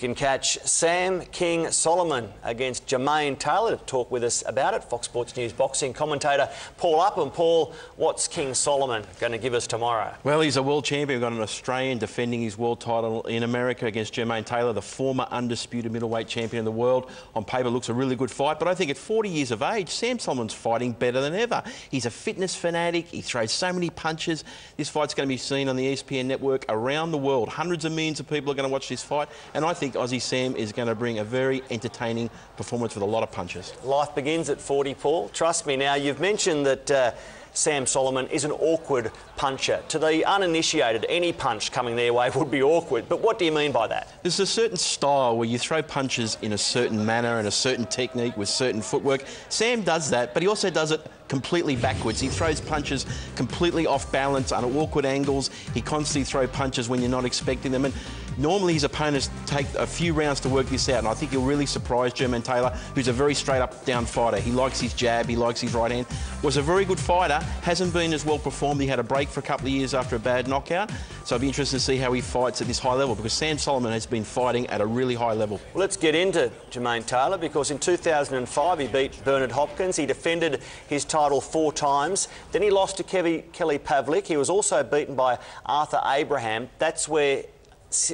You can catch Sam King Soliman against Jermain Taylor to talk with us about it. Fox Sports News boxing commentator Paul Upham. Paul, what's King Soliman going to give us tomorrow? Well, he's a world champion. We've got an Australian defending his world title in America against Jermain Taylor, the former undisputed middleweight champion of the world. On paper, looks a really good fight, but I think at 40 years of age, Sam Soliman's fighting better than ever. He's a fitness fanatic. He throws so many punches. This fight's going to be seen on the ESPN network around the world. Hundreds of millions of people are going to watch this fight, and I think Aussie Sam is going to bring a very entertaining performance with a lot of punches. Life begins at 40, Paul. Trust me now, you've mentioned that Sam Soliman is an awkward puncher. To the uninitiated, any punch coming their way would be awkward. But what do you mean by that? There's a certain style where you throw punches in a certain manner and a certain technique with certain footwork. Sam does that, but he also does it completely backwards. He throws punches completely off balance, on awkward angles. He constantly throws punches when you're not expecting them. And normally his opponents take a few rounds to work this out, and I think he'll really surprise Jermain Taylor, who's a very straight-up-down fighter. He likes his jab, he likes his right hand. Was a very good fighter, hasn't been as well performed. He had a break for a couple of years after a bad knockout, so I'd be interested to see how he fights at this high level, because Sam Soliman has been fighting at a really high level. Well, let's get into Jermain Taylor, because in 2005 he beat Bernard Hopkins. He defended his title 4 times. Then he lost to Kelly Pavlik. He was also beaten by Arthur Abraham. That's where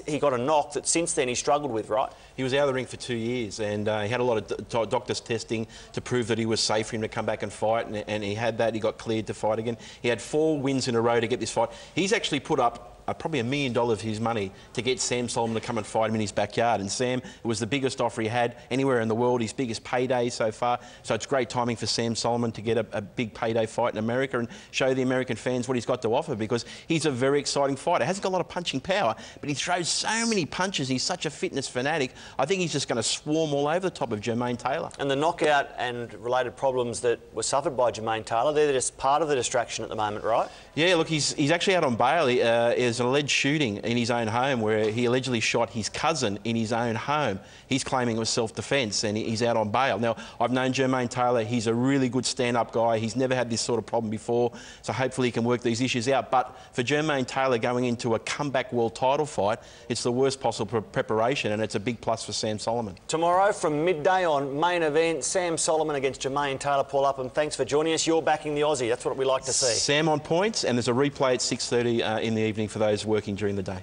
he got a knock that since then he struggled with, right? He was out of the ring for 2 years, and he had a lot of doctors testing to prove that he was safe for him to come back and fight, and he had that. He got cleared to fight again. He had 4 wins in a row to get this fight. He's actually put up probably $1 million of his money to get Sam Soliman to come and fight him in his backyard. And Sam, it was the biggest offer he had anywhere in the world, his biggest payday so far. So it's great timing for Sam Soliman to get a big payday fight in America and show the American fans what he's got to offer, because he's a very exciting fighter. Hasn't got a lot of punching power, but he throws so many punches. He's such a fitness fanatic. I think he's just going to swarm all over the top of Jermain Taylor. And the knockout and related problems that were suffered by Jermain Taylor, they're just part of the distraction at the moment, right? Yeah, look, he's actually out on bail. There's an alleged shooting in his own home where he allegedly shot his cousin in his own home. He's claiming it was self-defence, and he's out on bail. Now, I've known Jermain Taylor. He's a really good stand-up guy. He's never had this sort of problem before, so hopefully he can work these issues out. But for Jermain Taylor going into a comeback world title fight, it's the worst possible preparation, and it's a big plus for Sam Soliman. Tomorrow from midday on Main Event, Sam Soliman against Jermain Taylor. Paul Upham, thanks for joining us. You're backing the Aussie. That's what we like to see. Sam on points, and there's a replay at 6:30 in the evening for those working during the day.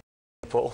Paul.